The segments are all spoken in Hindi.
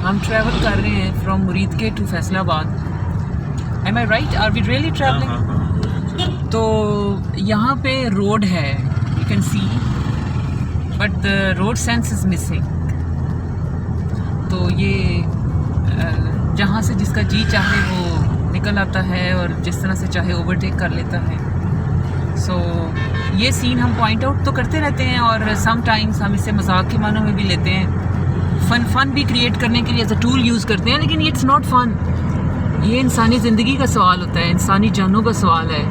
हम ट्रैवल कर रहे हैं from Muridke to Faisalabad. Am I right? Are we really travelling? तो यहाँ पे रोड है, you can see, but the road sense is missing. तो ये जहाँ से जिसका जी चाहे वो निकल आता है और जिस तरह से चाहे ओवरटेक कर लेता है। सो ये सीन हम पॉइंट आउट तो करते रहते हैं और सम टाइम्स हम इसे मजाक के मानों में भी लेते हैं, फ़न भी क्रिएट करने के लिए एज अ टूल यूज़ करते हैं, लेकिन इट्स नॉट फन। ये इंसानी ज़िंदगी का सवाल होता है, इंसानी जानों का सवाल है।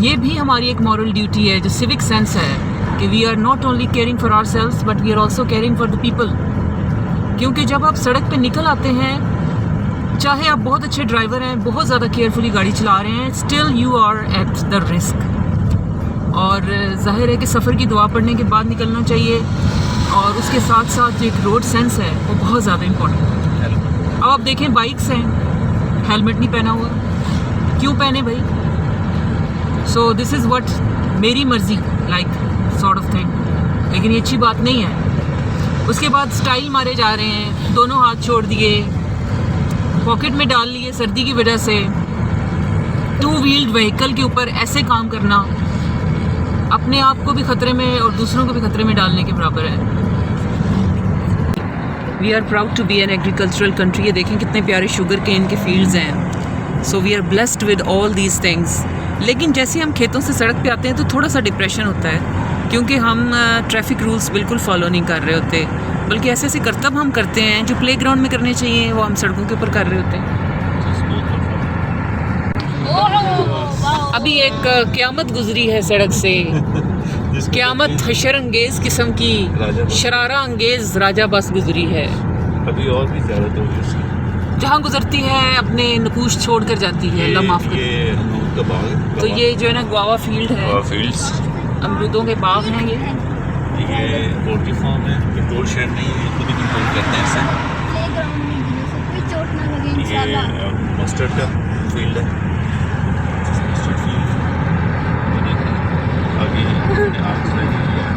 ये भी हमारी एक मॉरल ड्यूटी है, जो सिविक सेंस है कि we are not only caring for ourselves but we are also caring for the people. क्योंकि जब आप सड़क पे निकल आते हैं, चाहे आप बहुत अच्छे ड्राइवर हैं, बहुत ज़्यादा केयरफुली गाड़ी चला रहे हैं, still you are at the risk. और जाहिर है कि सफ़र की दुआ पढ़ने के बाद निकलना चाहिए, और उसके साथ साथ जो एक रोड सेंस है वो बहुत ज़्यादा इम्पोर्टेंट है। अब आप देखें, बाइक्स हैं, हेलमेट नहीं पहना हुआ, क्यों पहने भाई? सो दिस इज़ व्हाट मेरी मर्ज़ी लाइक सॉर्ट ऑफ थिंग, लेकिन ये अच्छी बात नहीं है। उसके बाद स्टाइल मारे जा रहे हैं, दोनों हाथ छोड़ दिए, पॉकेट में डाल लिए सर्दी की वजह से। 2 व्हील्ड व्हीकल के ऊपर ऐसे काम करना अपने आप को भी ख़तरे में और दूसरों को भी ख़तरे में डालने के बराबर है। We are proud to be an agricultural country. ये देखें कितने प्यारे शुगर केन के फील्ड्स हैं। So we are blessed with all these things. लेकिन जैसे हम खेतों से सड़क पे आते हैं तो थोड़ा सा डिप्रेशन होता है, क्योंकि हम ट्रैफिक रूल्स बिल्कुल फॉलो नहीं कर रहे होते, बल्कि ऐसे ऐसे करतब हम करते हैं जो प्ले ग्राउंड में करने चाहिए वो हम सड़कों के ऊपर कर रहे होते हैं। अभी एक क़यामत गुजरी है सड़क से, क़यामत हशर अंगेज किस्म की शरारा अंगेज राजा बस गुजरी है। अभी और भी ज़्यादा तो इसकी जहाँ गुजरती है अपने नकूश छोड़ कर जाती है, अल्लाह माफ़ करे। ये अमरूद का बाग है। तो ये जो है ना गुआवा फील्ड है, गुआवा फील्ड्स, अमरूदों के बाग हैं। ये पोल्ट्री फार्म है, कंट्रोल शेड नहीं है, खुद ही कंट्रोल करते हैं इसे। प्लेग्राउंड में गिरे से कोई चोट ना लगे इंशाल्लाह। ये मस्टर्ड का फील्ड है, मस्टर्ड फील्ड। आगे आग लगी है,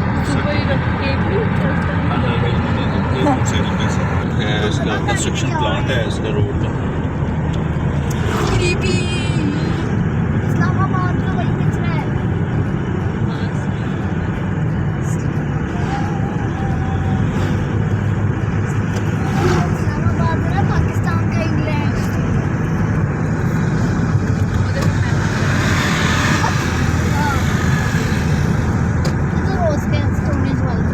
इसका कंस्ट्रक्शन प्लांट है, इसका रोड का। इस्लामाबाद का वही कचरा है। इस्लामाबाद है ना पाकिस्तान का इंग्लैंड। तो रोज के स्टोरेज वाला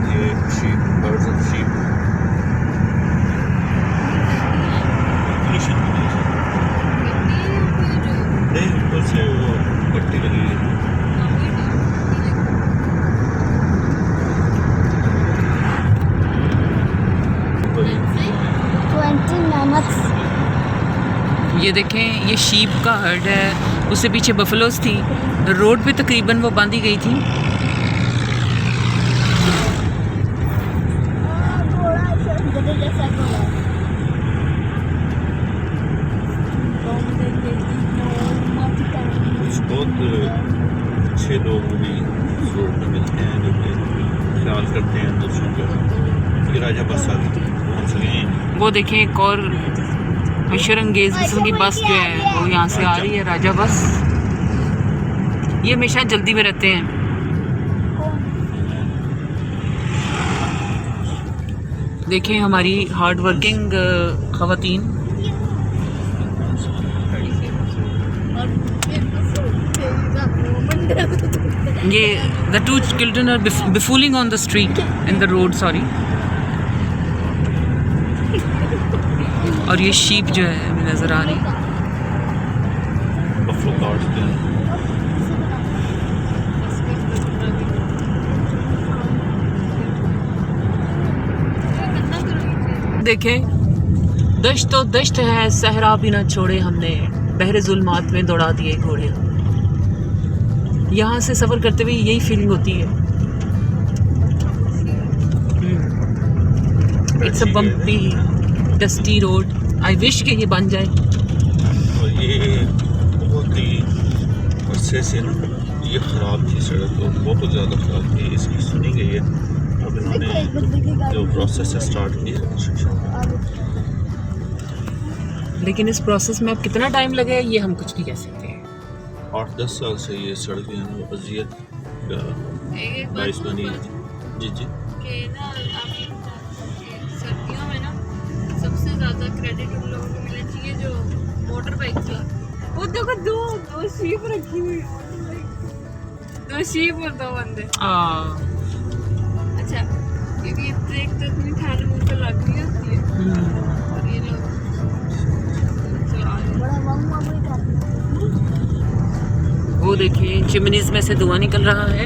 ये शीप, बर्ड्स ऑफ शीप। नहीं, ऊपर से वो पट्टी लगी है। ये देखें, ये शीप का हर्ड है, उससे पीछे बफलोस थी, रोड पे तकरीबन वो बांधी गई थी। कुछ बहुत अच्छे लोग भी इस रोड में मिलते हैं जो कि ख्याल करते हैं दूसरों का। ये राजा बस आती पहुँच गए हैं। वो देखें, एक और हशर अंगेज किस्म की बस जो है वो यहाँ से आ रही है, राजा बस। ये हमेशा जल्दी में रहते हैं। देखें हमारी हार्ड वर्किंग ख़वातीन। ये the 2 children are befooling on the street in the road, sorry। और ये शीप जो है हमें नज़र आ रही है। बफलो काटते हैं। देखें, दश्त तो दश्त है, सहरा भी ना छोड़े हमने, बहरे जुल्मात में दौड़ा दिए घोड़े। यहाँ से सफ़र करते हुए यही फीलिंग होती है। It's a bumpy dusty road. I wish कि ये बन जाए। और ये बहुत ही अरसे से ना ये ख़राब थी सड़क, और बहुत ज़्यादा ख़राब थी, इसकी सुनी गई है अब इन्होंने जो प्रोसेस है स्टार्ट किया कंस्ट्रक्शन का। लेकिन इस प्रोसेस में अब कितना टाइम लगे ये हम कुछ नहीं कह सकते हैं। 8-10 साल से ये सड़क जो है ना वो अजियत का बाइस बनी है। जी जी कि ना आप सर्दियों में ना सबसे ज़्यादा क्रेडिट उन लोगों को मिलना चाहिए जो मोटर बाइक चला। वो देखो दो शीप रखी हुई है, दो शीप और दो बंदे। अच्छा क्योंकि ट्रैक तो इतनी ठंड मुँह पे लग रही होती है और ये लोग चला रहे हैं। वो देखिए चिमनीज में से धुआं निकल रहा है,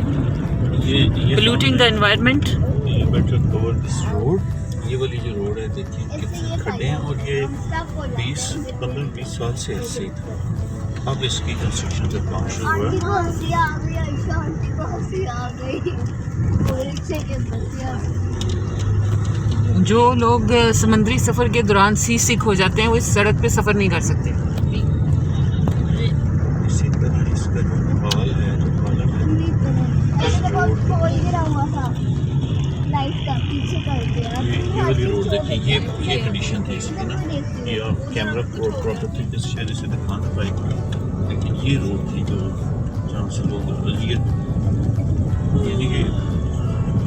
ये पोल्यूटिंग द एनवायरनमेंट। ये बेटर कवर दिस रोड। ये वाली जो रोड है देखिए कितने खड्डे हैं और ये 15-20 साल से ऐसे ही था। अब इसकी कंस्ट्रक्शन का काम शुरू हुआ आंटी है। को हंसी आ गई, आयशा आंटी को हंसी आ गई। वो रिक्शे के बच्चे जो लोग समुद्री सफ़र के दौरान सी सिक हो जाते हैं वो इस सड़क पे सफ़र नहीं कर सकते। इसी तरह इसका जो हाल है जो कॉलम है ऐसे बहुत खोल गिरा हुआ था लाइट का पीछे करके ये वाली रोड देखिए ये कंडीशन थी इसकी ना। ये आप कैमरा प्रॉपर्टी के शहर से दिखा ना पाएंगे लेकिन ये रोड थी जो जहाँ से लोग यानी कि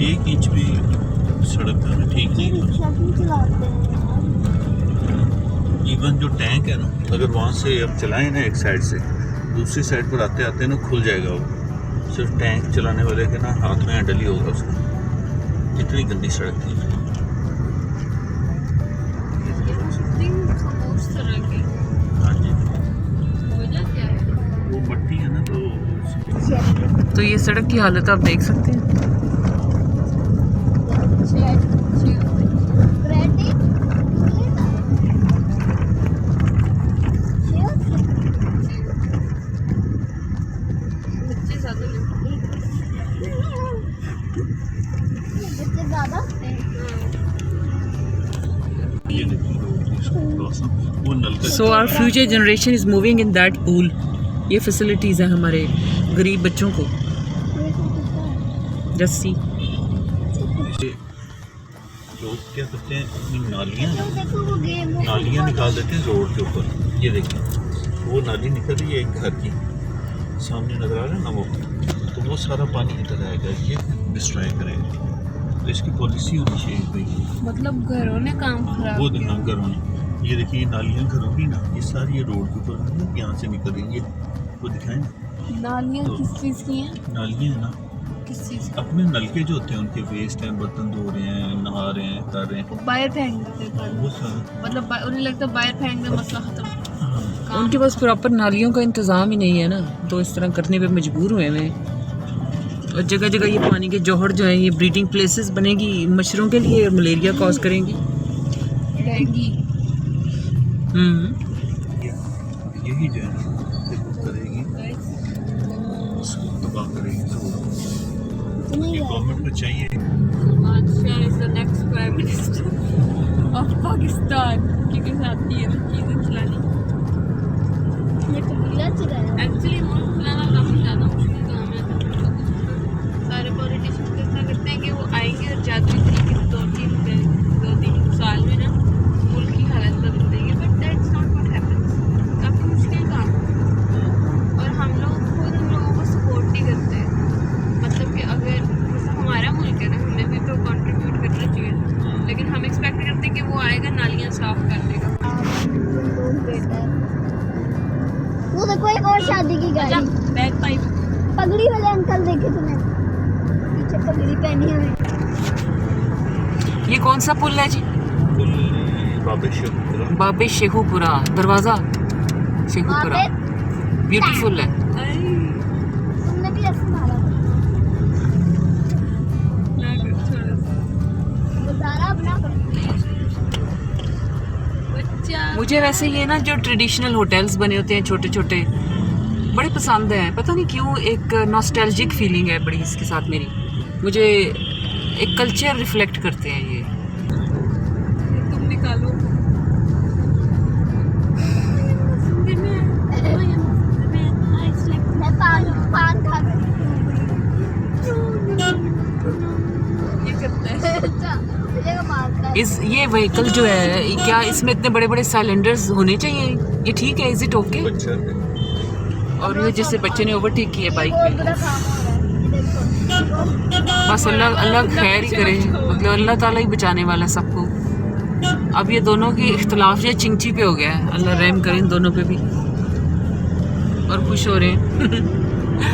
1 इंच भी सड़क का ठीक नहीं था। रिक्शा क्यों चलाते हैं? इवन जो टैंक है ना अगर वहाँ से आप चलाएं ना एक साइड से दूसरी साइड पर आते आते ना खुल जाएगा वो। सिर्फ टैंक चलाने वाले के ना हाथ में हैंडल ही होगा उसका। इतनी गंदी सड़क थी। उस तरह की हाँ जी वजह क्या है? वो मट्टी है ना तो तो ये सड़क की हालत आप देख सकते हैं। ये देखिए रोड थी इसको क्रॉस वो नलका so our future generation is moving in that pool. ये फैसिलिटीज़ हैं हमारे गरीब बच्चों को। जस्सी इसे लोग क्या करते हैं अपनी नालियाँ निकाल देते हैं रोड के ऊपर। ये देखिए वो नाली निकल रही है एक घर की सामने नजर आ रहा है ना वो तो वो सारा पानी इधर आएगा ये डिस्ट्रॉय करेगा। तो इसकी पॉलिसी होनी चाहिए भाई। मतलब घरों ने काम खराब वो देखना घरों ने ये देखिए नालियाँ घरों की ना ये सारी ये रोड के ऊपर यहाँ से निकल रही है। वो दिखाएं नालियाँ तो- किस चीज़ की हैं? नालियाँ है ना किस चीज़ अपने नलके जो होते हैं उनके वेस्ट हैं बर्तन धो रहे हैं नहा रहे हैं कर रहे हैं बाहर फेंक देते हैं पानी। वो सारा मतलब उन्हें लगता है बाहर फेंक दे मसला खत्म। हाँ। उनके पास प्रॉपर नालियों का इंतज़ाम ही नहीं है ना तो इस तरह करने पे मजबूर हुए हैं। और जगह जगह ये पानी के जौहर जो है ये ब्रीडिंग प्लेसेस बनेगी मच्छरों के लिए और मलेरिया कॉज करेंगी। डेंगी यही जो है ना देखो करेगी उसको तबाह करेगी तो ये गवर्नमेंट को चाहिए Salman Shah is the next prime minister of Pakistan क्योंकि आती है ना चीज़ें चलानी। ये कबीला चला है एक्चुअली मुल्क चलाना काफ़ी ज़्यादा मुश्किल काम है। सारे पॉलिटिशियन ऐसा करते हैं कि वो आएंगे और जादुई तरीके से 2-3 साल में ना मुल्क की हालत बदल देंगे but that's not what happens. काफ़ी मुश्किल काम है और हम लोग खुद उन लोगों को सपोर्ट नहीं करते। मतलब कि अगर जैसे हमारा मुल्क है ना हमें भी तो कंट्रीब्यूट करना चाहिए लेकिन हम एक्सपेक्ट करते हैं कि वो आएगा नालियाँ साफ कर देगा। वो देखो एक और शादी की गाड़ी बैक पाइप पगड़ी वाले अंकल देखे तुमने पीछे पगड़ी पहनी हुई। ये कौन सा पुल है जी? कुल बाबे शेखुपुरा बाबे शेखुपुरा दरवाज़ा शेखुपुरा ब्यूटीफुल है। तुमने भी ऐसे मारा गुजारा अपना बच्चा मुझे वैसे ये ना जो ट्रेडिशनल होटल्स बने होते हैं छोटे छोटे बड़े पसंद हैं। पता नहीं क्यों एक नॉस्टैल्जिक फीलिंग है बड़ी इसके साथ मेरी। मुझे एक कल्चर रिफ्लेक्ट करते हैं ये। तुम निकालो मैं पान खा कर ये करता है ये व्हीकल जो है क्या इसमें इतने बड़े बड़े साइलेंडर्स होने चाहिए? ये ठीक है? Is it okay? बच्चा है। और ये जैसे बच्चे ने ओवरटेक किया बाइक बहुत पे, बड़ा काम हो रहा है ये देखो। बस अल्लाह खैर ही करे, मतलब अल्लाह ताला ही बचाने वाला सबको। अब ये दोनों की इख्तलाफ ये चिंची पे हो गया है, अल्लाह रहम करे इन दोनों पे भी। और खुश हो रहे हैं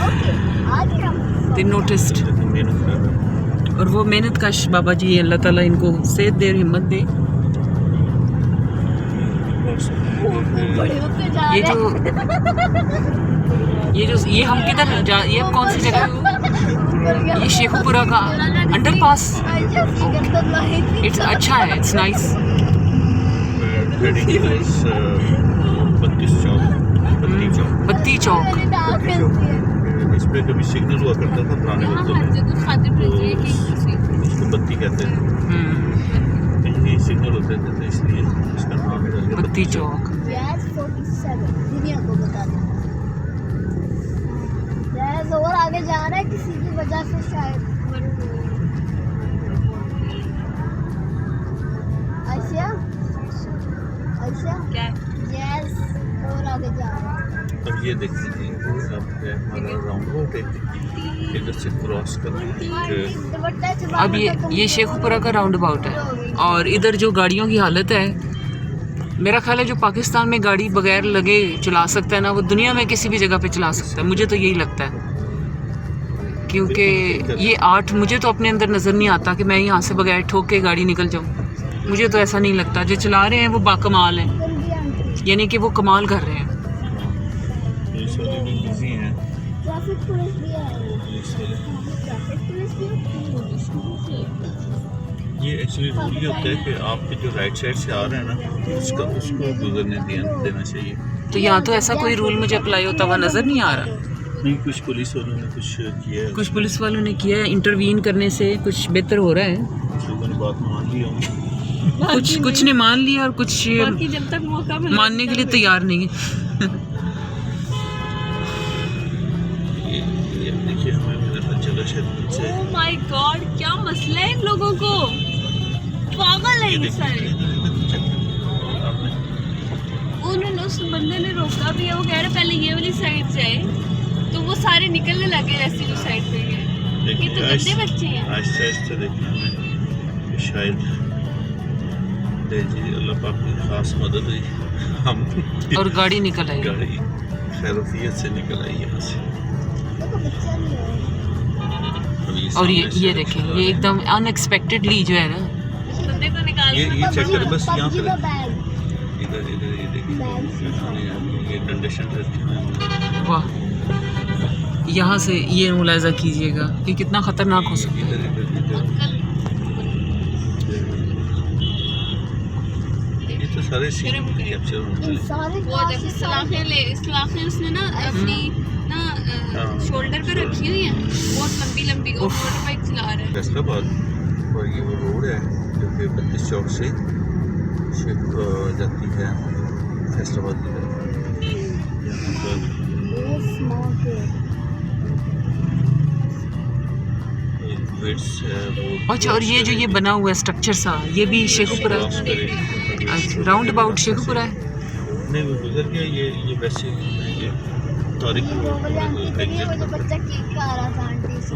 ओके आ गया। दे नोटिस्ड। मेहनत कर रहा है। और वो मेहनत कश बाबा जी, अल्लाह ताला इनको सेहत दे, हिम्मत दे। बड़े होते जा रहे ये जो ये हम किधर जा, ये अब कौन सी जगह है? ये शेखुपुरा का अंडरपास। इट्स अच्छा है, इट्स नाइस। हेडिंग टुवर्ड्स 32 चौक, बत्ती चौक। इस पे कभी सिग्नल हुआ करता था पुराने यहाँ वक्तों हर में, जगह खातिर तो भेज रही है उसको बत्ती कहते थे। कहीं सिग्नल होते थे तो इसलिए इसका नाम है बत्ती चौक। गैस 47 दुनिया को बता दें। गैस और आगे जा रहा है किसी की वजह से शायद। आयशा आयशा क्या गैस और आगे जा रहा है। अब ये देखिए अब है हमारा राउंड अबाउट है, इधर से क्रॉस करके अब ये शेखुपुरा का राउंड अबाउट है। और इधर जो गाड़ियों की हालत है, मेरा ख्याल है जो पाकिस्तान में गाड़ी बगैर लगे चला सकता है ना, वो दुनिया में किसी भी जगह पे चला सकता है। मुझे तो यही लगता है, क्योंकि ये आर्ट मुझे तो अपने अंदर नज़र नहीं आता कि मैं यहाँ से बगैर ठोक के गाड़ी निकल जाऊँ। मुझे तो ऐसा नहीं लगता। जो चला रहे हैं वो बाकमाल हैं, यानी कि वो कमाल कर रहे हैं। पुलिस वाले भी बिजी हैं। ट्रैफिक पुलिस भी है। पुलिस वाले ट्रैफिक पुलिस भी ये एक्चुअली रूल ये होता है कि आपके जो राइट साइड से आ रहे हैं ना, उसको गुजरने देना चाहिए। तो यहाँ तो ऐसा कोई रूल मुझे अप्लाई होता हुआ नज़र नहीं आ रहा। नहीं, कुछ पुलिस वालों ने कुछ किया है, कुछ पुलिस वालों ने किया है, इंटरवीन करने से कुछ बेहतर हो रहा है। कुछ लोगों ने बात मान ली होंगी। कुछ ने मान लिया और कुछ बाकी जब तक मौका मिले मानने के लिए तैयार नहीं है। ये देखिए हमें पता चला शायद से ओह माय गॉड, क्या मसला है इन लोगों को, पागल है ये सारे। उन्होंने उस बंदे ने रोका भी है, वो कह रहा पहले ये वाली साइड जाए, तो वो सारे निकलने लगे ऐसी जो साइड पे गए। ये तो गंदे बच्चे हैं। आहिस्ता आहिस्ता देखिए हमें शायद जी अल्लाह पाक की खास मदद हुई, हम और गाड़ी निकल आई। गाड़ी खैरियत से निकल आई यहाँ से। देखो बच्चा नहीं है। अब और सामने ये से देखें, रिक्शा ये एकदम अनएक्सपेक्टेडली जो है ना, बंदे को निकाल ये चेक कर बस यहाँ पबजी पे का बैग इधर इधर ये देखिए ये कंडीशन रहती वाह, यहाँ से ये मुलाहिजा कीजिएगा कि कितना ख़तरनाक हो सकता है। इधर इधर इधर ये तो सारे सीन कैप्चर होते इन हैं। सारे वो जब इस्लाखें उसने ना अपनी ना हाँ। शोल्डर पे रखी हुई है, बहुत लंबी लंबी, और मोटर बाइक चला रहा है। फैसलाबाद और ये वो रोड है जो कि 32 चौक से जाती है फैसलाबाद की तरफ। यहाँ पर ये स्मॉक है। वेट्स है वो। अच्छा, और ये जो ये बना हुआ है स्ट्रक्चर सा, ये भी शेखुपुरा राउंड अबाउट शेखुपुरा है। नहीं वो गुजर गया, ये वैसे ये तारीख ये वो वाली आंटी के लिए वो जो बच्चा केक खा रहा था आंटी से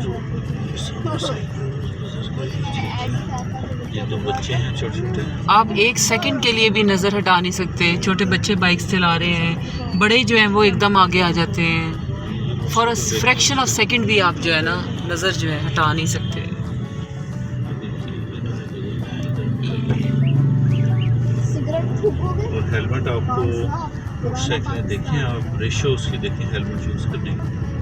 ये दो बच्चे हैं छोटे छोटे। आप एक सेकंड के लिए भी नज़र हटा नहीं सकते। छोटे बच्चे बाइक चला रहे हैं, बड़े जो हैं वो एकदम आगे आ जाते हैं। For a fraction of second भी आप जो है ना नज़र जो है हटा नहीं सकते। सिगरेट फूकोगे और हेलमेट आपको पुराना साइकिलें देखें आप, रेशो उसकी देखें हेलमेट यूज़ करने की।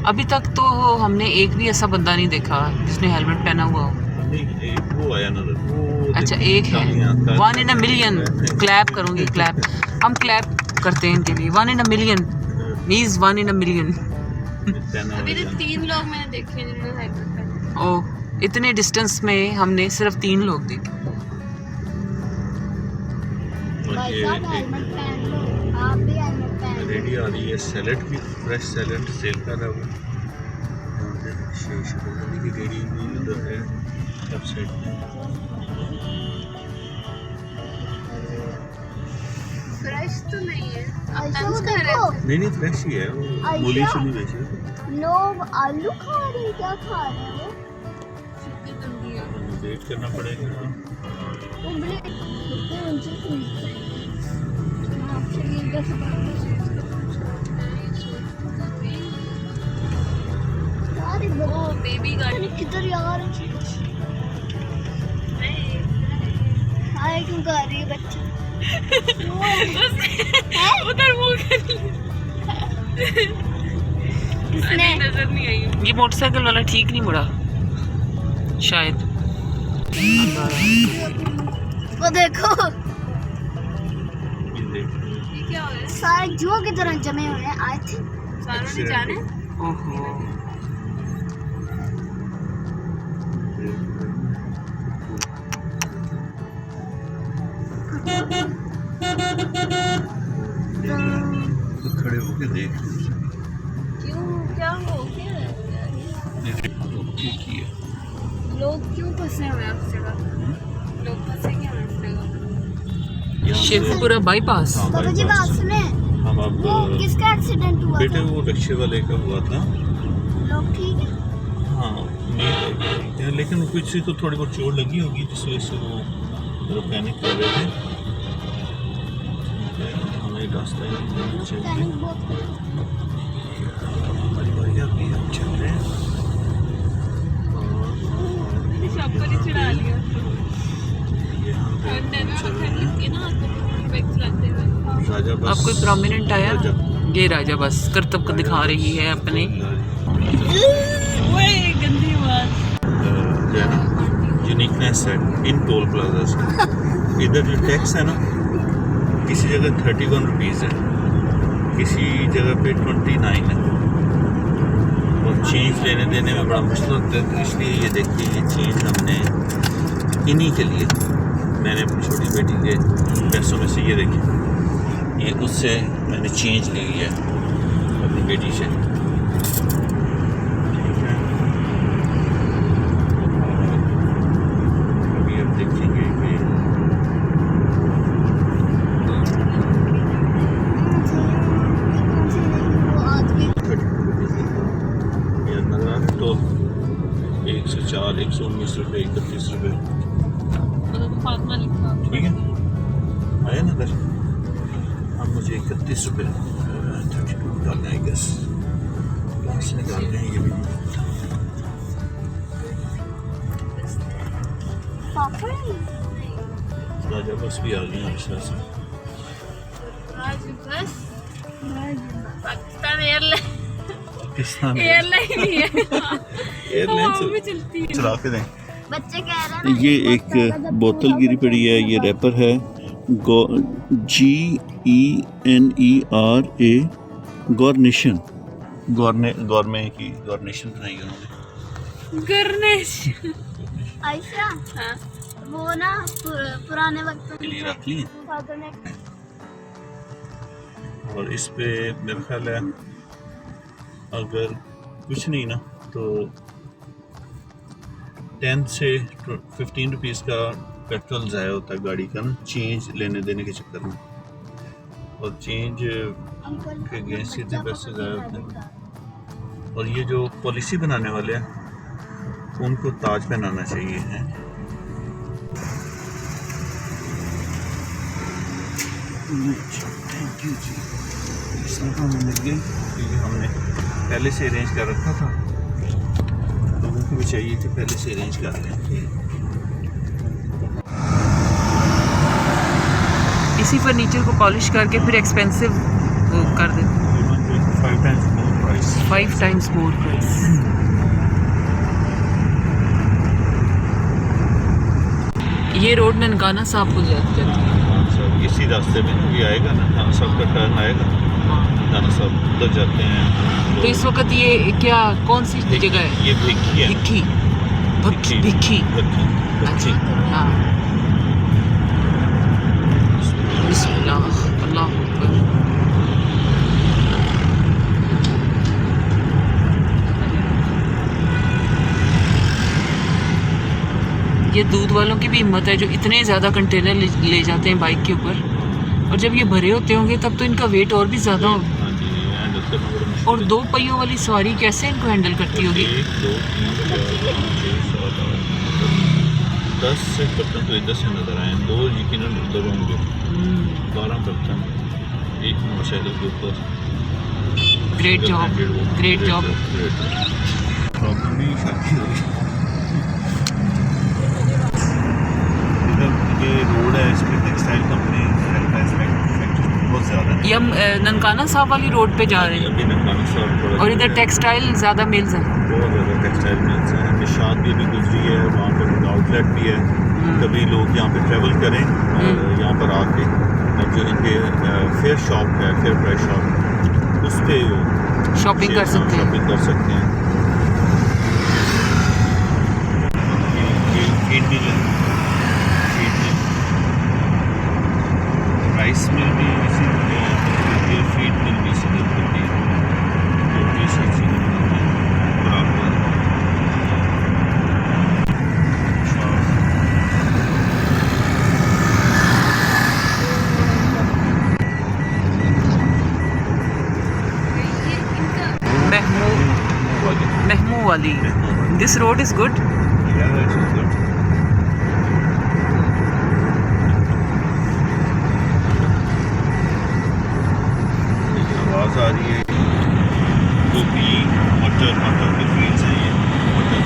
अभी तक तो हमने एक भी ऐसा बंदा नहीं देखा जिसने हेलमेट पहना हुआ हो। नहीं एक वो आया नजर, वो अच्छा एक है, 1 in a million। क्लैप करूँगी, क्लैप हम क्लैप करते हैं इनके लिए। 1 in a million means 1 in a million। अभी तो 3 लोग मैंने देखे हैं जिन्होंने हेलमेट पहना। ओ इतने डिस्टेंस में हमने सिर्फ 3 लोग देखे। भाई साहब हेलमेट पहन लो, आप भी हेलमेट पहन लो। रेडी आ रही है सैलेड की, फ्रेश सैलेड सेल कर रहा है वो। शेष की रेडी उधर है लेफ्ट साइड में। फ्रेश तो नहीं है। आयशा को देखो, नहीं फ्रेश ही है वो, आयशा। मूली से नहीं बेची। लोग आलू खा रहे हैं, क्या खा रहे हैं वेट करना पड़ेगा। वो उबले कितने ऊंचे थे। आपसे ये इधर से बात यार एक ओ बेबी गाड़ी किधर यार हाय क्यों कर रही है बच्चा उधर मुंह कर किसने नजर नहीं आई। ये मोटरसाइकिल वाला ठीक नहीं मुड़ा शायद। वो देखो ये देख ये क्या हो रहा है? सारे जुआ की तरह जमे हुए हैं आई थिंक। सारों ने जाने ओहो तो खड़े होके देख। क्यों क्या हो गया ठीक ही है। लोग क्यों फंसे हुए हैं उस जगह? लोग फंसे क्यों हैं उस जगह? यहाँ से- शेखपुरा बाईपास। हाँ, बाबा जी बात सुने हम अब वो किसका एक्सीडेंट हुआ बेटे था? वो रिक्शे वाले का हुआ था। लोग ठीक है? हाँ नहीं है, लेकिन किसी को थोड़ी बहुत चोट लगी होगी जिस वजह से वो पैनिक कर रहे थे। हमें रास्ता ही नहीं देना चाहिए। पैनिक बहुत हमारी बारी अभी हम चल रहे हैं। शॉप पर ही चढ़ा लिया। ये हम ठंड है ना, ठंड लगती है ना हाथ में बाइक चलाते हुए। राजा बस अब कोई प्रोमिनेंट आया? राजा। ये राजा बस करतब को दिखा रही है अपने। ओए गंदी बात। जो है ना यूनिकनेस है इन टोल प्लाजा से। इधर जो टैक्स है ना किसी जगह 31 रुपीज़ है, किसी जगह पे 29 है। और चेंज लेने देने में बड़ा मुश्किल होता है, तो इसलिए ये देखिए ये चेंज हमने इन्हीं के लिए मैंने अपनी छोटी बेटी के पैसों में से ये देखिए ये उससे मैंने चेंज ली है अपनी बेटी से। ठीक है अभी अब देखेंगे कि वो आदमी 32 ये नजर आ रहा है तो 104 119 रुपये 31 रुपये। मतलब फातिमा लिखा। ठीक है आया ना दर। अब मुझे 31 रुपये 32 डालना है गैस कहाँ से निकाल रहे हैं ये भी। पापा राजा बस भी आ गई हैं इस तरह से। राज बस पाकिस्तान एयरलाइन पाकिस्तान एयरलाइन ही है। एयरलाइन हवा में चलती है। चला के दें। बच्चे कह रहे हैं ना ये एक बोतल गिरी पड़ी है, ये रैपर है GENERA गॉर्निशन गौरमे की गॉर्निशन बनाई उन्होंने। गर्नेश। आयशा हाँ वो ना पुराने वक्त के लिए रख ली फादर ने और इस पे मेरा ख्याल है अगर कुछ नहीं ना तो 10 से 15 रुपीज़ का पेट्रोल ज़ाया होता है गाड़ी का ना चेंज लेने देने के चक्कर में। और चेंज के अगेंस्ट कितने पैसे ज़ाया होते हैं। और ये जो पॉलिसी बनाने वाले हैं उनको ताज पहनाना चाहिए है। थैंक यू जी। इस तरह हमें मिल गई क्योंकि हमने पहले से अरेंज कर रखा था। लोगों को भी चाहिए कि पहले से अरेंज कर लें। इसी फर्नीचर को पॉलिश करके फिर एक्सपेंसिव कर देते 5 times more price। 5 times more price। ये रोड ननकाना साहब को जाती है। हाँ सर इसी रास्ते में ना ये आएगा ना खाना साहब का टर्न आएगा। खाना साहब उधर जाते हैं तो इस वक्त ये क्या कौन सी जगह है? ये भिक्की है। भिक्खी भिक्खी भिक्की अच्छा हाँ। बिस्मिल्लाह अल्लाह अकबर। ये दूध वालों की भी हिम्मत है जो इतने ज़्यादा कंटेनर ले जाते हैं बाइक के ऊपर, और जब ये भरे होते होंगे तब तो इनका वेट और भी ज़्यादा होगा। हाँ जी, हैंडल करना बड़ा मुश्किल और है। 2 पहियों वाली सवारी कैसे इनको हैंडल करती होगी? 1 2 3 4 5 6 7 8 10 से बर्तन तो इधर से नज़र आए, 2 यकीनन उधर होंगे, 12 बर्तन एक मोटरसाइकिल के ऊपर। Great job, great job. Problem भी शादी हो गई। इधर ये रोड है, इस पर टेक्सटाइल कंपनी फैक्ट्री बहुत ज़्यादा है। ये हम ननकाना साहब वाली रोड पे जा रहे हैं, अभी ननकाना साहब थोड़ा और इधर टेक्सटाइल ज़्यादा मिल्स हैं। बहुत ज़्यादा टेक्सटाइल मिल्स हैं। निशात भी अभी गुजरी है, वहाँ पर आउटलेट भी है। कभी लोग यहाँ पे ट्रैवल करें और यहाँ पर आके अब जो इनके फेयर शॉप है, फेयर प्राइस शॉप, उस पर वो शॉपिंग कर सकते हैं। शॉपिंग कर सकते हैं। ये फीड मिल है, फीड मिल, राइस मिल भी इसी ये फीड मिल भी इसी तरह होती है, रोटी से इसी तरह होती है बराबर। महमू वाली, दिस रोड इज़ गुड। आवाज़ आ रही है, गोभी मटर के फील्ड्स हैं ये मटर।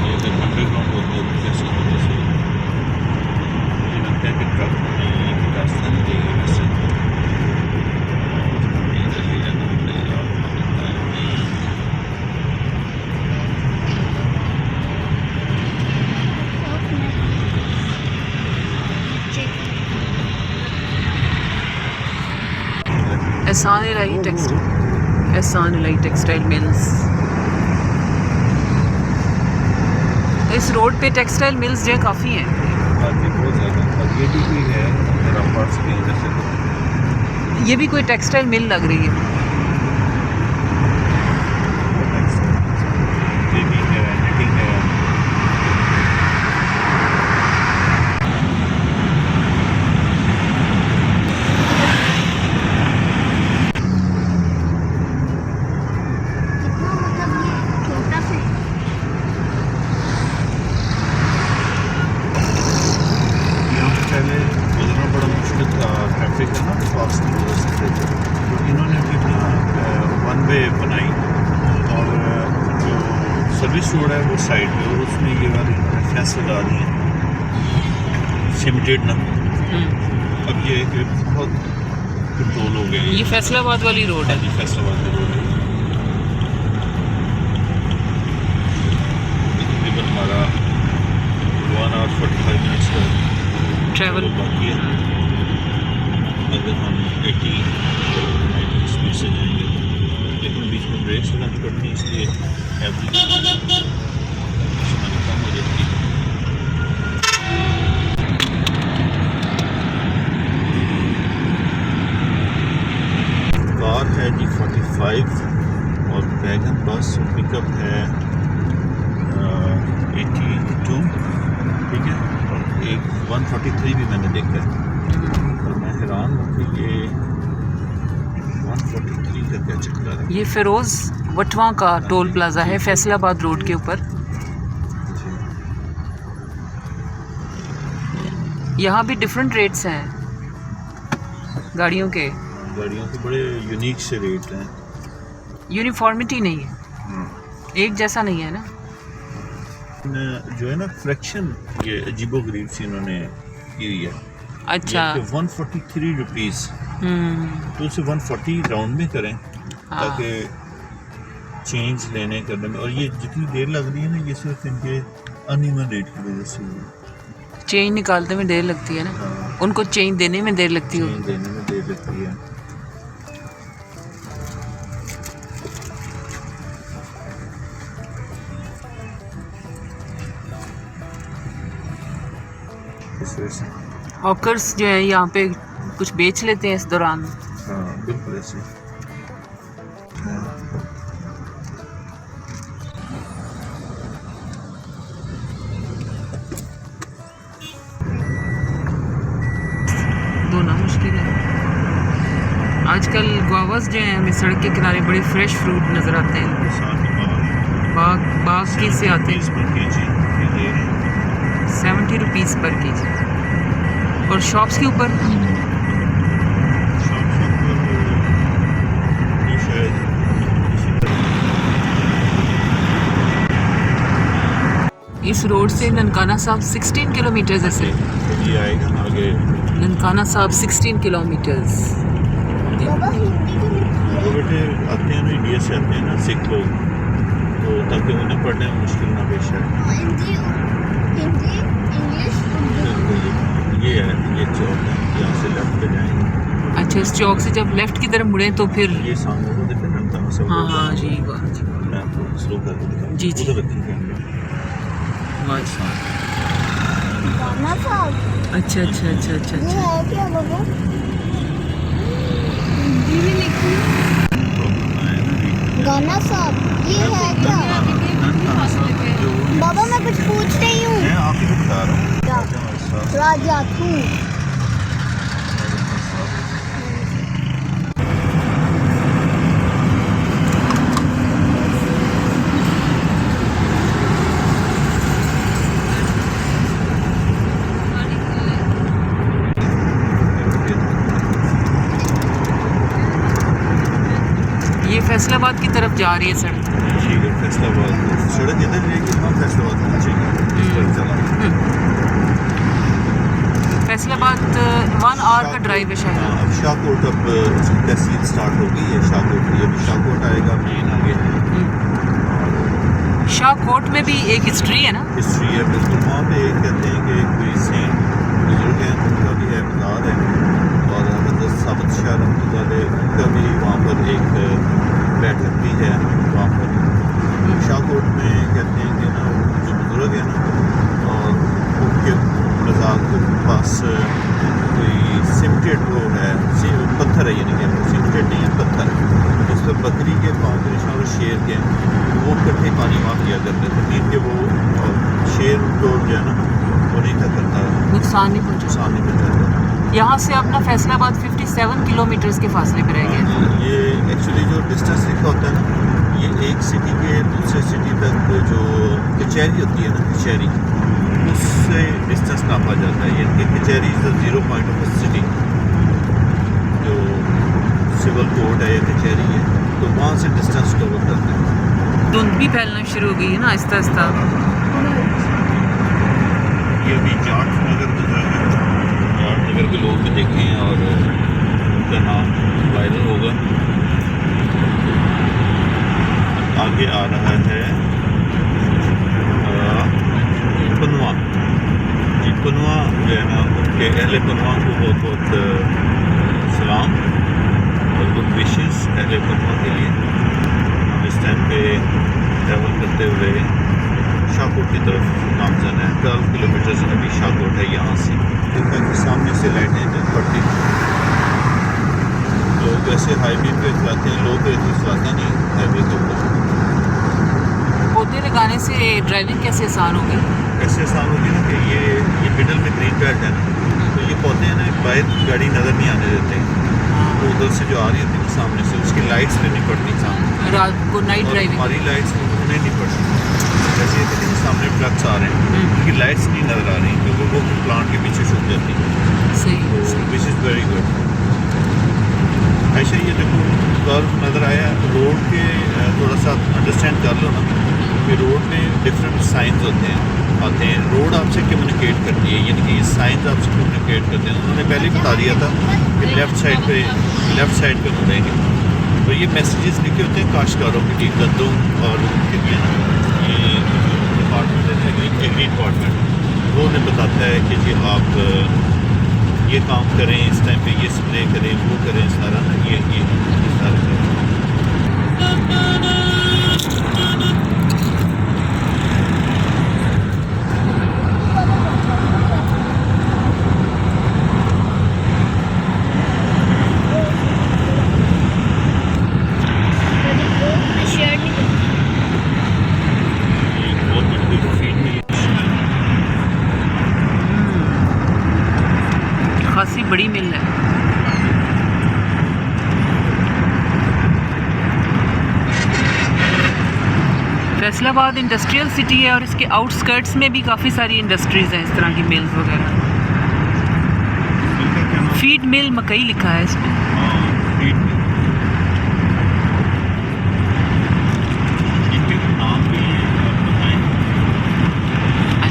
ये अगर अंडरग्राउंड होते हैं तो कैसे होते हैं? मुझे लगता है कि ट्रक नहीं रास्ता नहीं देगा वैसे। एहसान इलाही टेक्सटाइल मिल्स। इस रोड पे टेक्सटाइल मिल्स जो है काफ़ी हैं। बहुत ज़्यादा। और ये भी कोई है रामपाट के अंदर से, ये भी कोई टेक्सटाइल मिल लग रही है। ये भी है, निटिंग है। पहले गुजरना बड़ा मुश्किल था, ट्रैफिक है ना पास की वजह से, तो इन्होंने भी अपना 1 वे बनाई और जो सर्विस रोड है वो साइड पे, और उसमें ये वाली फेंस लगा दी है सिमटेड ना। अब ये कि बहुत कंट्रोल हो गया। ये फैसलाबाद वाली रोड है। ये फैसलाबाद की रोड है। तकरीबन हमारा 1 hour 45 minutes का ट्रैवल बाकी है। अगर हम 80-90 स्पीड से जाएंगे, लेकिन बीच में ब्रेक्स लगानी पड़नी, इसलिए एवरेज कम हो जाती है। कार है जी 45 और वैगन बस पिकअप है 82, ठीक है। और एक 143 भी मैंने देखा है, और मैं हैरान हूँ कि ये 143 का क्या चक्कर है। ये फिरोज़ वटवा का टोल प्लाजा है फैसलाबाद रोड के ऊपर। यहाँ भी डिफरेंट रेट्स हैं गाड़ियों के बड़े यूनिक से रेट हैं। यूनिफॉर्मिटी नहीं है, एक जैसा नहीं है ना। जो है ना फ्रैक्शन, ये अजीबोगरीब सी इन्होंने की हुई है। अच्छा 143 रुपीज़, तो उसे 140 राउंड में करें ताकि चेंज लेने करने में, और ये जितनी देर लग रही है ना, ये सिर्फ इनके अनइवन रेट की वजह से हुई है। चेंज निकालने में देर लगती है ना, हाँ। उनको चेंज देने में देर लगती चेंज होगी। देने में देर लगती है। इस वजह से हॉकर्स जो है यहाँ पे कुछ बेच लेते हैं इस दौरान। हाँ बिल्कुल ऐसे। फ्लावर्स जो हैं हमें सड़क के किनारे बड़े फ्रेश फ्रूट नज़र आते हैं। साथ ही बाग कैसे आते हैं? पर केजी ये 70 रुपीज़ पर केजी। और शॉप्स के ऊपर शॉप ये शायद इसी तरह इस रोड से ननकाना साहब 16 किलोमीटर्स है सिर्फ। ये आएगा आगे। ननकाना साहब 16 किलोमीटर्स। बाबा हिंदी की लिखी वो बेटे आते हैं ना, इंडिया से आते हैं ना सिख लोग, तो ताकि उन्हें पढ़ने में मुश्किल ना पेश आए। है हिंदी हिंदी इंग्लिश उर्दू। ये है, ये चौक है, यहाँ से लेफ्ट पे जाएंगे। अच्छा, इस चौक से जब लेफ्ट की तरफ मुड़े तो फिर ये सामने वो देखते हैं ना, सब हाँ हाँ जी वाह जी मैं आपको स्लो करके दिखाऊं। जी, जी। उधर रखिए वाह। गाना साहब अच्छा अच्छा अच्छा अच्छा ये अच्छा। है क्या बाबा? हिंदी में लिखी गाना साहब ये है क्या? बाबा मैं कुछ पूछ रही हूँ। मैं आप ही को बता रहा हूँ। क्या? राजा हमारे साथ। राजा तू ये फैसलाबाद की तरफ जा रही है सड़क। ठीक है, फैसलाबाद सड़क इधर जाएगी, हाँ फैसलाबाद पहुँचेगी इस पर चला। फैसलाबाद 1 आवर का ड्राइव है शायद। हाँ, अब शाहकोट अब उसकी तहसील स्टार्ट हो गई है। शाहकोट की अभी शाहकोट आएगा मेन आगे। शाहकोट में भी एक हिस्ट्री है ना। हिस्ट्री है बिल्कुल। वहाँ पे कहते हैं कि कोई सेंट बुजुर्ग हैं, उनका भी है मज़ार है, और हज़रत साबित शाह रहमतुल्लाह अलैह उनका भी वहाँ पर एक बैठक भी है वहाँ पर। शाहकोट में कहते हैं कि ना जो बुजुर्ग है ना, और उनके मज़ार के पास कोई सिमटेड वो है, पत्थर है, यानी कि सिमटेड नहीं है, पत्थर है, जिस पर बकरी के पाँव के निशान और शेर के वो इकट्ठे पानी वहाँ किया करते थे, नींद के वो शेर उनको जो है ना वो नहीं था करता, नुकसान नहीं पहुँचा। नुकसान नहीं पहुँचाता। यहाँ से अपना फैसलाबाद 57 किलोमीटर्स के फासले पे रह गया। ये एक्चुअली जो डिस्टेंस लिखा होता है ना, ये एक सिटी के दूसरे सिटी तक जो कचहरी होती है ना, कचहरी, उससे डिस्टेंस नापा जाता है। यानी कि कचहरी is the 0 point of the city, जो सिविल कोर्ट है या कचहरी है, तो वहाँ से डिस्टेंस कवर करते हैं। धुंध भी फैलना शुरू हो गई है ना आहिस्ता आहिस्ता। ये अभी जाट नगर गुजरा है, जाट नगर के लोग भी देखें और उनका नाम वायरल होगा। आगे आ रहा है पनवा जी। पनवा जो है ना, उनके अहले पनवा को बहुत बहुत सलाम और गुड विशेस अहले पनवा के लिए। हम इस टाइम पे ट्रैवल करते हुए शाहकोट की तरफ नामजद है। 12 किलोमीटर अभी शाहकोट है यहाँ से। देखा कि सामने से लाइटें जल पड़ती, लोग ऐसे हाईवे पे चलाते हैं, लोग ऐसे चलाते नहीं हाईवे के ऊपर। पौधे लगाने से ड्राइविंग कैसे आसान हो गई? ऐसे आसान होगी ना कि ये मिडल में ग्रीन बेल्ट है ना, तो ये पौधे हैं ना, बाहर गाड़ी नज़र नहीं आने देते, तो उधर से जो आ रही होती है सामने से, उसकी लाइट्स लेनी पड़ती सामने, रात को नाइट और ड्राइविंग। हमारी लाइट्स उन्हें नहीं पड़ती। जैसे ये देखिए सामने ट्रक्स आ रहे हैं, उनकी लाइट्स नहीं नज़र आ रही क्योंकि वो प्लांट के पीछे छुप जाती है। सही सही। Which is very good. ऐसे ये देखो कर्व नज़र आया, रोड के थोड़ा सा अंडरस्टैंड कर लो ना कि रोड में डिफरेंट साइंस होते हैं, आते हैं। रोड आपसे कम्युनिकेट करती है, यानी कि ये साइंस आपसे कम्युनिकेट करते हैं। उन्होंने पहले ही बता दिया था कि लेफ़्ट साइड पे मुड़ेंगे, तो ये मैसेजेस लिखे होते हैं काश्तकारों के लिए, गद्दों और उनके लिए ना, ये डिपार्टमेंट है एग्री डिपार्टमेंट, वो उन्हें बताता है कि जी आप ये काम करें, इस टाइम पे ये स्प्रे करें, वो करें, सारा ना ये सारा करें। खासी बड़ी मिल है। फैसलाबाद इंडस्ट्रियल सिटी है और इसके आउटस्कर्ट्स में भी काफ़ी सारी इंडस्ट्रीज़ हैं इस तरह की मिल्स वगैरह। इनका क्या नाम? फीड मिल मकई लिखा है इसमें। हाँ, फीड मिल। इनके नाम भी आप बताएं।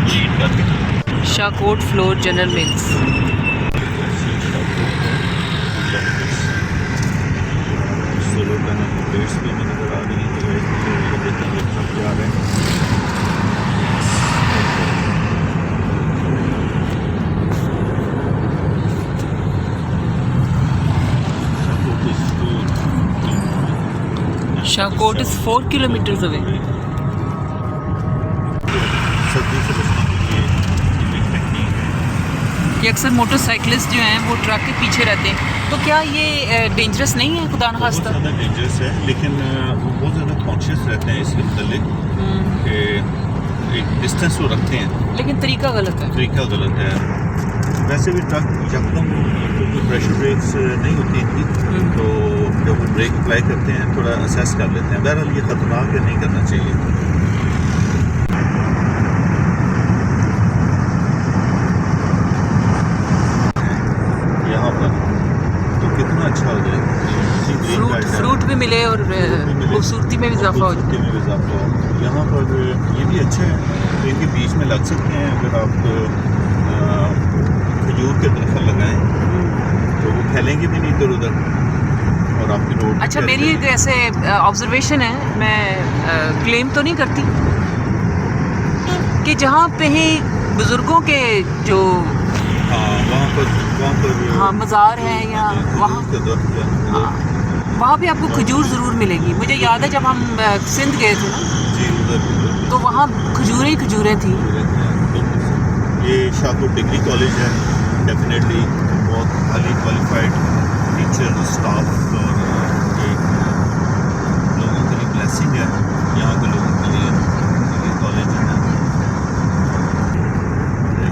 रीड करके। Shahkot flour general mills. Solar panel plates भी हमें नज़र आ रही हैं। जा रहे हैं। Shahkot is 4 kilometres away. सर्दी से बचने के लिए ये टेक्निक है। कि अक्सर मोटरसाइकिलिस्ट जो हैं वो ट्रक के पीछे रहते हैं, तो क्या ये डेंजरस नहीं है खुदा न बहुत खास्ता? ज़्यादा डेंजरस है, लेकिन वो बहुत ज़्यादा कॉन्शियस रहते हैं इसके मतलब कि एक डिस्टेंस वो रखते हैं। लेकिन तरीका गलत है। तरीका गलत है। वैसे भी ट्रक यकदम प्रेशर ब्रेक्स नहीं होती इनकी, तो जब वो ब्रेक अप्लाई करते हैं थोड़ा असेस कर लेते हैं। बहरहाल ये ख़तरनाक है, नहीं करना चाहिए। यहाँ पर तो कितना अच्छा हो जाए, फ्रूट भी मिले और खूबसूरती में भी इजाफा हो जाए। यहाँ पर ये भी अच्छा है, तो इनके बीच में लग सकते हैं। अगर आप खजूर के दरख्त लगाएं तो वो फैलेंगे भी नहीं इधर उधर और आपकी रोड। अच्छा, मेरी एक ऐसे ऑब्जर्वेशन है, मैं क्लेम तो नहीं करती कि जहाँ पे ही बुज़ुर्गों के जो वहाँ पर हाँ मज़ार है या वहाँ पे आपको खजूर ज़रूर मिलेगी। मुझे याद है जब हम सिंध गए थे ना, तो वहाँ खजूरें ही खजूरें थी। ये शाहपुर डिग्री कॉलेज है, डेफिनेटली बहुत हाईली क्वालिफाइड टीचर स्टाफ और एक लोगों के लिए ब्लेसिंग है यहाँ के लोगों के लिए डिग्री कॉलेज है।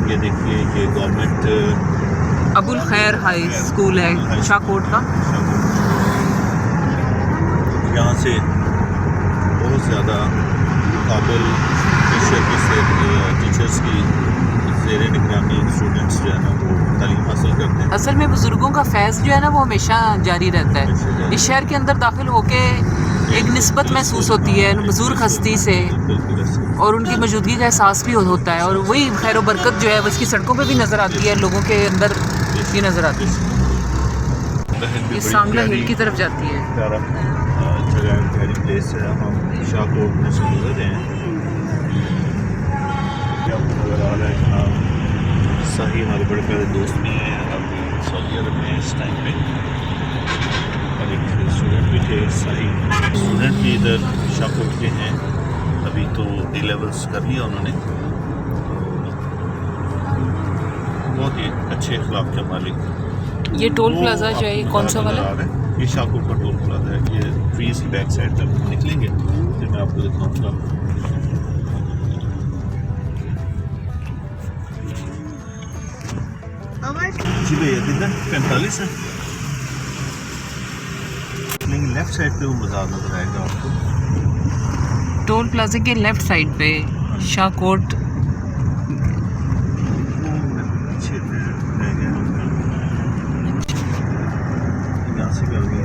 ये देखिए ये गवर्नमेंट अबुल खैर हाई स्कूल है शाहकोट का। यहाँ से बहुत ज़्यादा काबिल टीचर्स की ज़ेर निगरानी स्टूडेंट्स जो है ना वो तालीम हासिल करते हैं। असल में बुज़ुर्गों का फैज़ जो है ना वो हमेशा जारी रहता है। इस शहर के अंदर दाखिल होके एक निस्बत महसूस होती है बुज़ुर्ग हस्ती से, और उनकी मौजूदगी का एहसास भी होता है, और वही खैर व बरकत जो है वो इसकी सड़कों पे भी नज़र आती है, लोगों के अंदर भी नज़र आती है। ये सांगला हिल की तरफ जाती है। जगह प्यारी प्लेस है। हम शाहकोट में से गुजर रहे हैं। आपको नज़र आ रहा है जनाब शाही हमारे बड़े प्यारे दोस्त भी हैं, अभी सऊदी अरब में इस टाइम पे, और एक स्टूडेंट भी थे। शाही स्टूडेंट भी इधर शाहकोट के हैं। अभी तो डी लेवल्स कर लिया उन्होंने। बहुत ही अच्छे अखलाक के मालिक। ये टोल प्लाजा जो है ये कौन सा वाला? ये शाहकोट का टोल प्लाजा है। ये ट्रीज की बैक साइड तक निकलेंगे, फिर मैं आपको दिखाऊंगा। जी भैया किधर 45 है। लेकिन लेफ्ट साइड पे वो बाजार नजर आएगा आपको। टोल प्लाजा के लेफ्ट साइड पे शाहकोट। यहाँ से कर गए,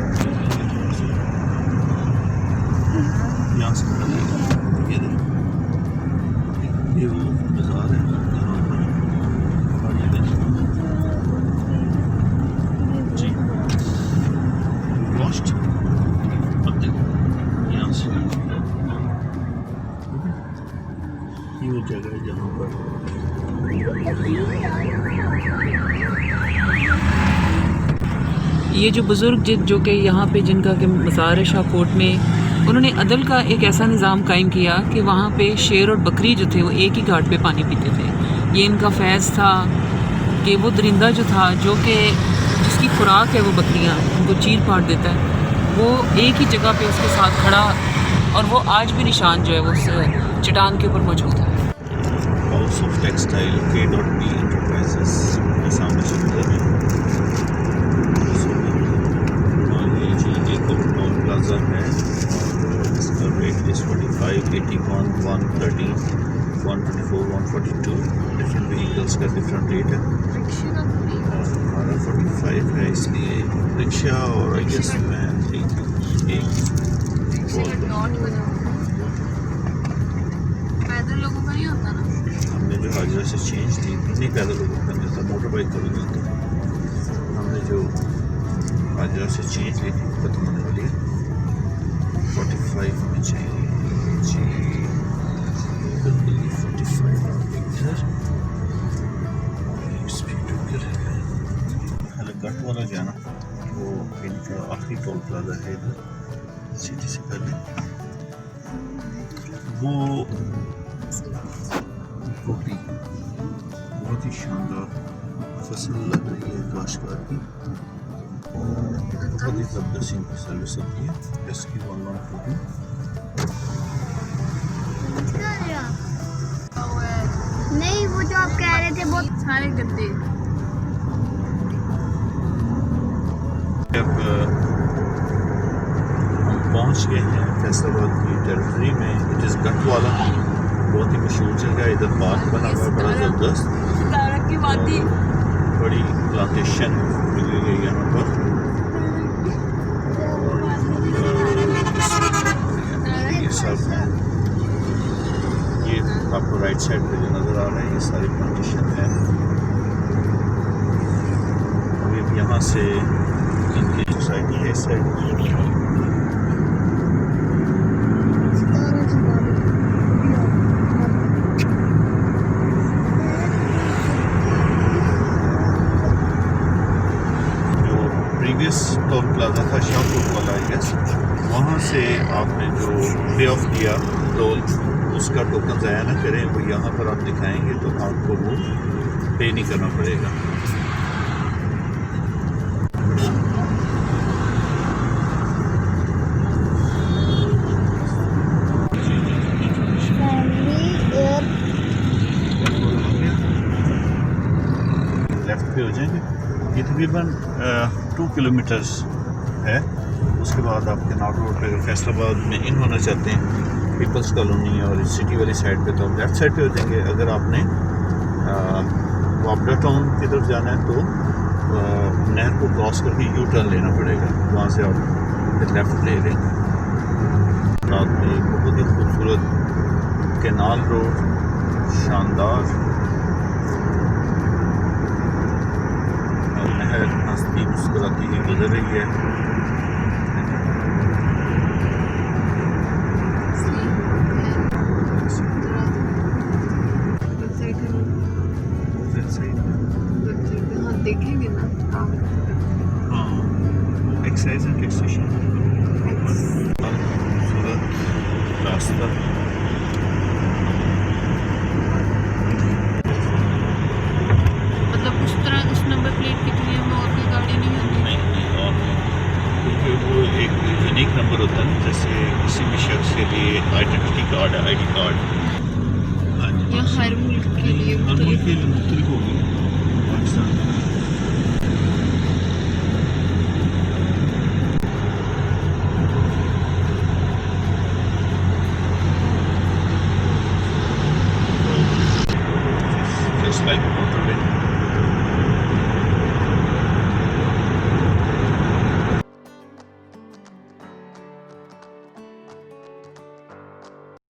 यहाँ से ये वो बाजार है जहाँ पर जी लॉस्ट यहाँ से ये वो जगह है जहाँ पर ये जो बुज़ुर्ग जो कि यहाँ पे जिनका कि मज़ार है शाहकोट में, उन्होंने अदल का एक ऐसा निज़ाम कायम किया कि वहाँ पे शेर और बकरी जो थे वो एक ही घाट पे पानी पीते थे। ये इनका फैज़ था कि वो दरिंदा जो था जो कि जिसकी खुराक है वो बकरियाँ उनको चीर फाड़ देता है, वो एक ही जगह पे उसके साथ खड़ा, और वो आज भी निशान जो है वो उस चट्टान के ऊपर मौजूद है। House of textile K.B enterprises के सामने चलते हैं। और ये जी एक टोल प्लाजा है और इसका रेट इस 45 181, 113, 124, 142 डिफरेंट व्हीकल्स का डिफरेंट रेट है। और हमारा 45 है, इसलिए रिक्शा और आई गेस वैन थी एक। पैदल लोगों का नहीं होता ना। हमने जो हाजरा से चेंज थी, नहीं पैदल लोगों का नहीं था, मोटर बाइक का भी नहीं था। हमने जो हाजरा से चेंज ली थी खत्म होने वाली है, 45 में चाहिए जी, बिल्कुल 45 इधर स्पीड ब्रेकर है। हलगट वाला जाना वो इनका आखिरी टोल प्लाजा है इधर सिटी से पहले। वो रोटी बहुत ही शानदार फसल लग रही है काशकार की, बहुत ही ज़बरदस्त इनकी सर्विस होती है। इसकी 1122 नहीं, वो जो आप कह रहे थे बहुत सारे गद्दे। अब हम पहुंच गए हैं फैसलाबाद की टेरिटरी में। इट इज़ गटवाला, बहुत ही मशहूर जगह है। इधर पार्क बना हुआ है बड़ा ज़बरदस्त, तारक की वादी। बड़ी प्लांटेशन मिली गई यहाँ पर। ये सब हैं, ये आपको राइट साइड पे जो नज़र आ रहे हैं ये सारी प्लांटेशन है। अभी यहाँ से इनकी सोसाइटी है इस साइड। प्रीवियस टोल प्लाजा था शाहपुर वाला आई गेस, वहाँ से आपने जो पे ऑफ किया टोल उसका टोकन ज़ाया ना करें, वो यहाँ पर आप दिखाएंगे तो आपको वो पे नहीं करना पड़ेगा। लेफ्ट पे हो जाएंगे, ये तकरीबन 2 किलोमीटर्स है। उसके बाद आप केनाट रोड पे अगर फैसलाबाद में इन होना चाहते हैं पीपल्स कॉलोनी और सिटी वाली साइड पे, तो आप लेफ़्ट साइड पे हो जाएंगे। अगर आपने वापडा टाउन की तरफ जाना है तो नहर को क्रॉस करके यू टर्न लेना पड़ेगा, वहाँ से आप फिर लेफ़्ट ले लेंगे। रात में एक बहुत ही खूबसूरत केनाल रोड, शानदार नहर हंसती मुस्कुराती हुई गुजर रही है। देखेंगे ना। हाँ, एक्साइज एंड टैक्सेशन खूबसूरत रास्ता। मतलब उस तरह उस नंबर प्लेट की दुनिया में और कोई गाड़ी नहीं होती। नहीं और क्योंकि वो एक यूनिक नंबर होता है ना, जैसे किसी भी शख्स के लिए आइडेंटिटी कार्ड है, ID कार्ड। हाँ जी, या हर मुल्क के लिए हर मुल्क के लिए मुख्तलिफ होगी पाकिस्तान। Just like motorway.